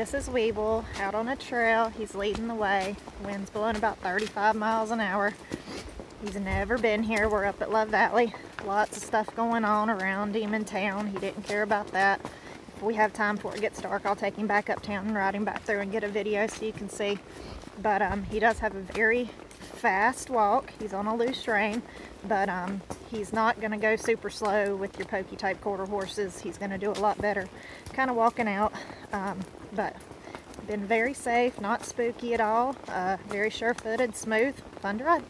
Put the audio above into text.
This is Weeble out on a trail. He's leading the way. Wind's blowing about 35 miles an hour. He's never been here. We're up at Love Valley. Lots of stuff going on around him in town. He didn't care about that. If we have time before it gets dark, I'll take him back uptown and ride him back through and get a video so you can see. But he does have a very fast walk. He's on a loose rein, but he's not going to go super slow with your pokey type quarter horses. He's going to do a lot better kind of walking out, but been very safe, not spooky at all, very sure-footed, smooth, fun to ride.